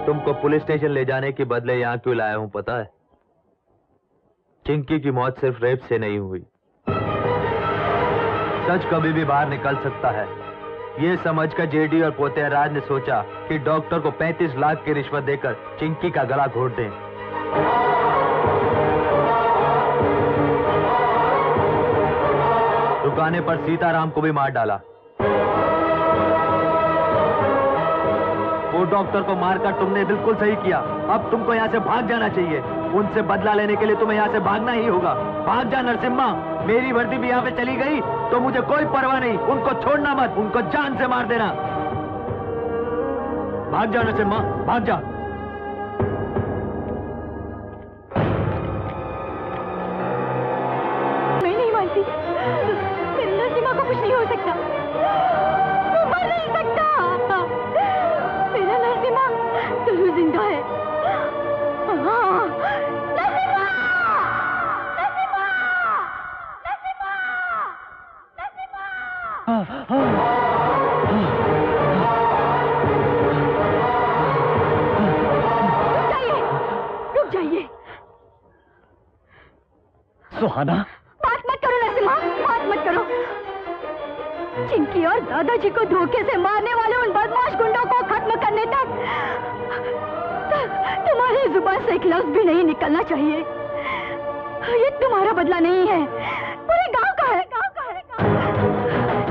तुमको police station ले जाने के बदले यहाँ क्यों लाया हूँ पता है? चिंकी की मौत सिर्फ रेप से नहीं हुई। सच कभी भी बाहर निकल सकता है। ये समझकर जेडी और पोतेराज ने सोचा कि डॉक्टर को 35 लाख की रिश्वत देकर चिंकी का गला घोट दें। रुकाने पर सीताराम को भी मार डाला। वो डॉक्टर को मारकर तुमने बिल्कुल सही किया। अब तुमको यहाँ से भाग जाना चाहिए। उनसे बदला लेने के लिए तुम्हें यहाँ से भागना ही होगा। भाग जा नरसिम्हा। मेरी वर्दी भी यहाँ पे चली गई तो मुझे कोई परवाह नहीं। उनको छोड़ना मत, उनको जान से मार देना। भाग जा नरसिम्हा, भाग जा। मैं नहीं मानती। मेरे नरसिम्हा को कुछ नहीं हो सकता। वो मर नहीं सकता। मेरा नरसिम्हा जरूर जिंदा है। रुक जाइए। सुहाना, बात मत करो नरसिम्हा, बात मत करो। चिंकी और दादाजी को धोखे से मारने वाले उन बदमाश गुंडों को खत्म करने तक तुम्हारी जुबान से एक लफ्ज भी नहीं निकलना चाहिए। ये तुम्हारा बदला नहीं है, पूरे गांव का है।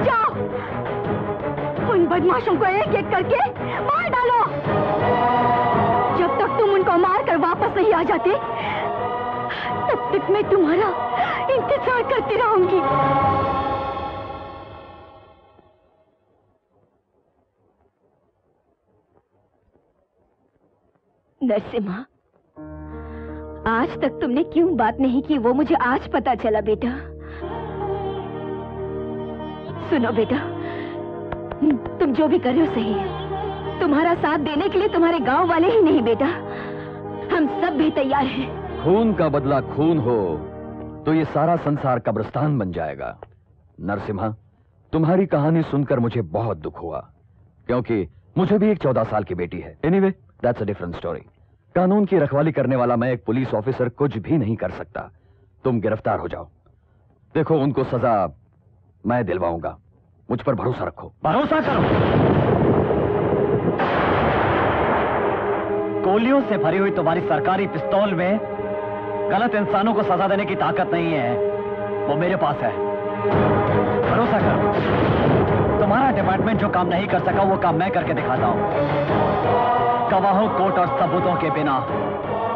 जाओ, उन बदमाशों को एक एक करके मार डालो। जब तक तुम उनको मार कर वापस नहीं आ जाते तब तक मैं तुम्हारा इंतजार करती रहूंगी। नरसिम्हा, आज तक तुमने क्यों बात नहीं की वो मुझे आज पता चला बेटा। सुनो बेटा, तुम जो भी कर रहे हो सही है। तुम्हारा साथ देने के लिए तुम्हारे गांव वाले ही नहीं बेटा, हम सब भी तैयार हैं। खून का बदला खून हो तो ये सारा संसार कब्रिस्तान बन जाएगा। नरसिम्हा, तुम्हारी कहानी सुनकर मुझे बहुत दुख हुआ, क्योंकि मुझे भी एक 14 साल की बेटी है। Anyway, that's a different story. कानून की रखवाली करने वाला मैं एक पुलिस ऑफिसर कुछ भी नहीं कर सकता। तुम गिरफ्तार हो जाओ। देखो, उनको सजा मैं दिलवाऊंगा। मुझ पर भरोसा रखो। भरोसा करो। गोलियों से भरी हुई तुम्हारी सरकारी पिस्तौल में गलत इंसानों को सजा देने की ताकत नहीं है, वो मेरे पास है। भरोसा करो। तुम्हारा डिपार्टमेंट जो काम नहीं कर सका वो काम मैं करके दिखाता हूं। गवाहों, कोर्ट और सबूतों के बिना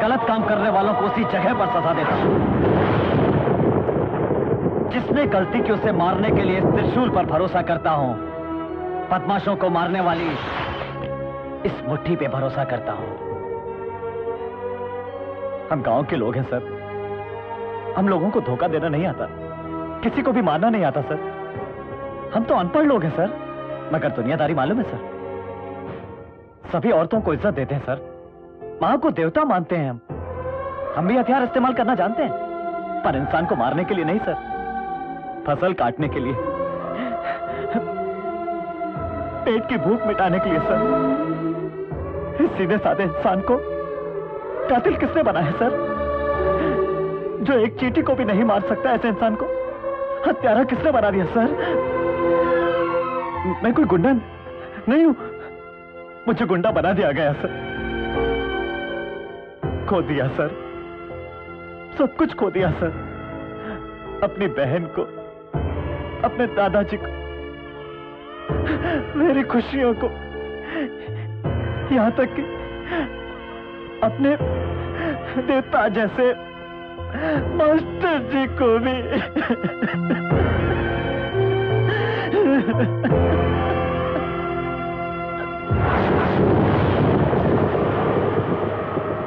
गलत काम करने वालों को उसी जगह पर सजा देता हूं। जिसने गलती की उसे मारने के लिए त्रिशूल पर भरोसा करता हूं। बदमाशों को मारने वाली इस मुट्ठी पे भरोसा करता हूं। हम गांव के लोग हैं सर। हम लोगों को धोखा देना नहीं आता, किसी को भी मारना नहीं आता सर। हम तो अनपढ़ लोग हैं सर, मगर दुनियादारी मालूम है सर। सभी औरतों को इज्जत देते हैं सर। मां को देवता मानते हैं हम भी हथियार इस्तेमाल करना जानते हैं, पर इंसान को मारने के लिए नहीं सर, फसल काटने के लिए, पेट की भूख मिटाने के लिए सर। इस सीधे साधे इंसान को कातिल किसने बनाया सर? जो एक चींटी को भी नहीं मार सकता ऐसे इंसान को हत्यारा किसने बना दिया सर? मैं कोई गुंडा नहीं हूं, मुझे गुंडा बना दिया गया सर। खो दिया सर, सब कुछ खो दिया सर। अपनी बहन को, अपने दादाजी को, मेरी खुशियों को, यहां तक कि अपने देवता जैसे मास्टर जी को भी।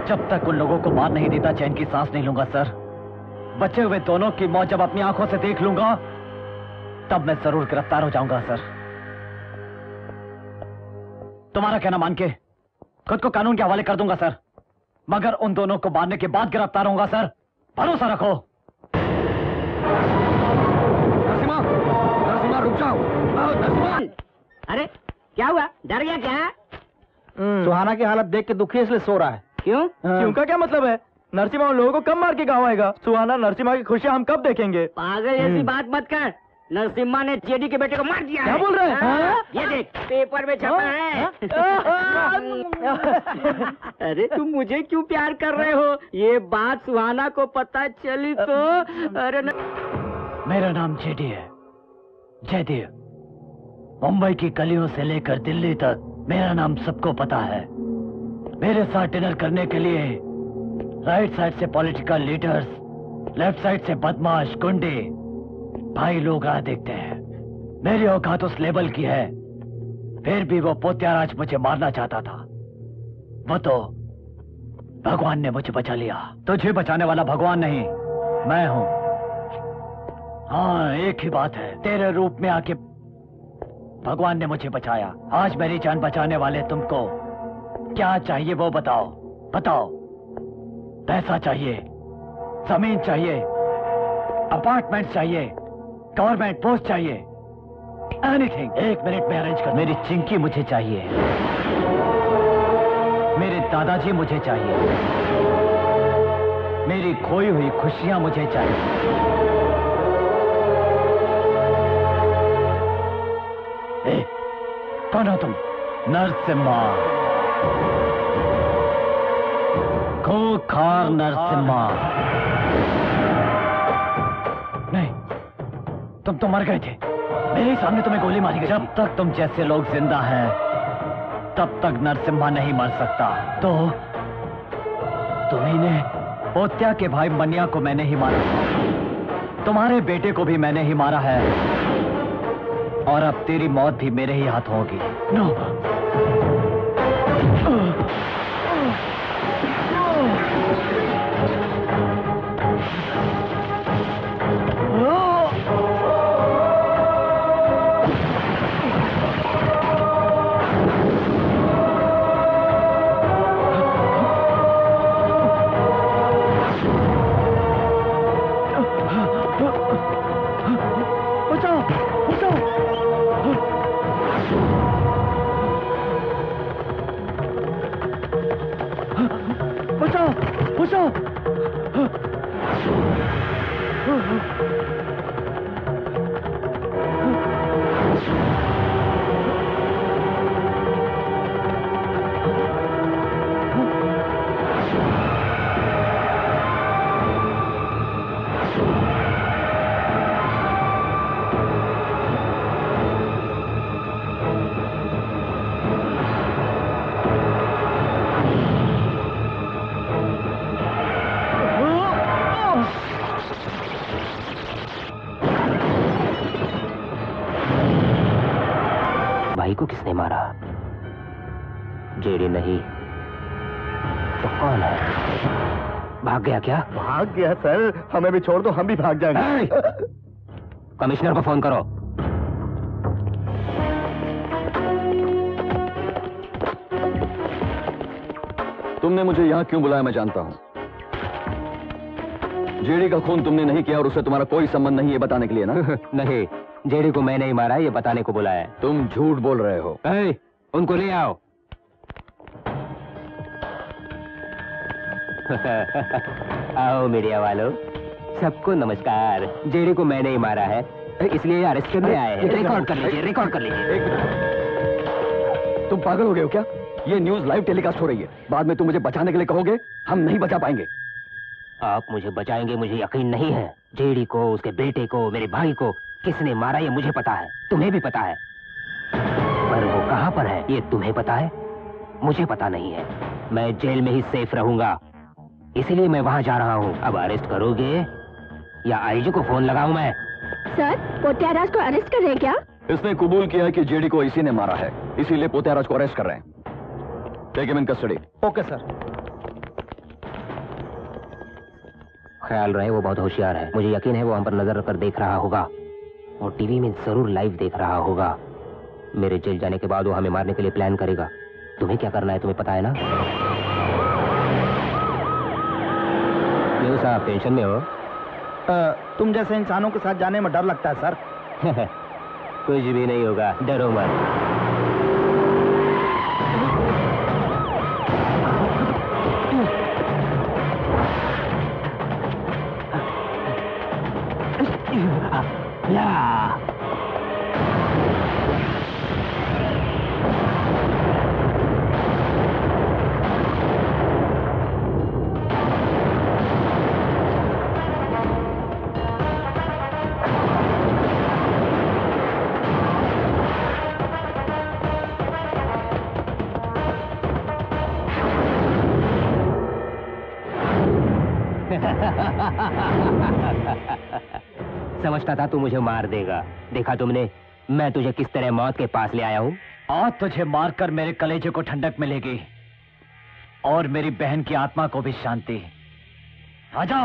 जब तक उन लोगों को मार नहीं देता चैन की सांस नहीं लूंगा सर। बचे हुए दोनों की मौत जब अपनी आंखों से देख लूंगा तब मैं जरूर गिरफ्तार हो जाऊंगा सर। तुम्हारा कहना मान के खुद को कानून के हवाले कर दूंगा सर, मगर उन दोनों को मारने के बाद गिरफ्तार होऊंगा सर। भरोसा रखो। नरसिम्हा, नरसिम्हा रुक जाओ। नरसिम्हा! अरे क्या हुआ, डर गया क्या? सुहाना की हालत देख के दुखी है इसलिए सो रहा है। क्यों? क्यों का क्या मतलब है? नरसिम्हा उन लोगों को कब मार के गाँव आएगा? सुहाना नरसिम्हा की खुशियाँ हम कब देखेंगे? पागल ऐसी बात मत कर। नरसिम्हा ने जेडी के बेटे को मार दिया क्या है। बोल रहे हैं? हाँ? ये देख पेपर में छपा है। अरे तुम मुझे क्यों प्यार कर रहे हो? ये बात सुहाना को पता चली तो अरे मेरा नाम जेडी है, जयदेव। मुंबई की गलियों से लेकर दिल्ली तक मेरा नाम सबको पता है। मेरे साथ डिनर करने के लिए राइट साइड से पॉलिटिकल लीडर्स, लेफ्ट साइड से बदमाश गुंडे भाई लोग आ देखते हैं। मेरी औकात उस लेवल की है, फिर भी वो पोत्याराज मुझे मारना चाहता था। वो तो भगवान ने मुझे बचा लिया। तुझे बचाने वाला भगवान नहीं, मैं हूं। हाँ, एक ही बात है, तेरे रूप में आके भगवान ने मुझे बचाया। आज मेरी जान बचाने वाले तुमको क्या चाहिए वो बताओ। बताओ, पैसा चाहिए, जमीन चाहिए, अपार्टमेंट चाहिए, गवर्नमेंट पोस्ट चाहिए, एनीथिंग। 1 मिनट में अरेंज कर। मेरी चिंकी मुझे चाहिए, मेरे दादाजी मुझे चाहिए, मेरी खोई हुई खुशियां मुझे चाहिए। ए, कौन हो तुम? नरसिम्हा, खूंखार नरसिम्हा। नहीं, तुम तो मर गए थे। मेरे सामने तुम्हें गोली मारी गई। जब तक तुम जैसे लोग जिंदा हैं, तब तक नरसिम्हा नहीं मर सकता। तो तुम्ही ने पोत्या के भाई मनिया को मैंने ही मारा, तुम्हारे बेटे को भी मैंने ही मारा है, और अब तेरी मौत भी मेरे ही हाथ होगी। नो, भाई को किसने मारा? जेडी नहीं तो कौन है? भाग गया क्या? भाग गया सर, हमें भी छोड़ दो, हम भी भाग जाएंगे। कमिश्नर को फोन करो। तुमने मुझे यहाँ क्यों बुलाया मैं जानता हूँ। जेडी का खून तुमने नहीं किया और उससे तुम्हारा कोई संबंध नहीं है बताने के लिए ना? नहीं, जेडी को मैं नहीं मारा, ये बताने को बुलाया है। तुम झूठ बोल रहे हो। उनको ले आओ। आओ मीडिया वालों, सबको नमस्कार। जेडी को मैंने ही मारा है, इसलिए अरेस्ट करने आए हैं। रिकॉर्ड कर लीजिए, रिकॉर्ड कर लीजिए। तुम पागल हो गए हो क्या? ये न्यूज लाइव टेलीकास्ट हो रही है, बाद में तुम मुझे बचाने के लिए कहोगे, हम नहीं बचा पाएंगे। आप मुझे बचाएंगे मुझे यकीन नहीं है। जेडी को, उसके बेटे को, मेरे भाई को किसने मारा ये मुझे पता है, तुम्हें भी पता है, पर वो कहां पर है ये तुम्हें पता है, मुझे पता नहीं है। मैं जेल में ही सेफ रहूंगा, इसीलिए मैं वहां जा रहा हूं। अब अरेस्ट करोगे या आईजी को फोन लगाऊं मैं? सर, पोत्याराज को अरेस्ट कर रहे हैं क्या? इसने कबूल किया कि जेडी को इसी ने मारा है, इसीलिए पोत्याराज को अरेस्ट कर रहे हैं। Take him in custody. Okay sir. ख्याल रहे, वो बहुत होशियार है। मुझे यकीन है वो हम पर नजर रखकर देख रहा होगा और टीवी में जरूर लाइव देख रहा होगा। मेरे जेल जाने के बाद वो हमें मारने के लिए प्लान करेगा। तुम्हें क्या करना है तुम्हें पता है ना? क्यों साहब टेंशन में हो? तुम जैसे इंसानों के साथ जाने में डर लगता है सर। कुछ भी नहीं होगा, डरो मत। समझता था तू मुझे मार देगा। देखा तुमने मैं तुझे किस तरह मौत के पास ले आया हूँ। आज तुझे मारकर मेरे कलेजे को ठंडक मिलेगी और मेरी बहन की आत्मा को भी शांति। आजा।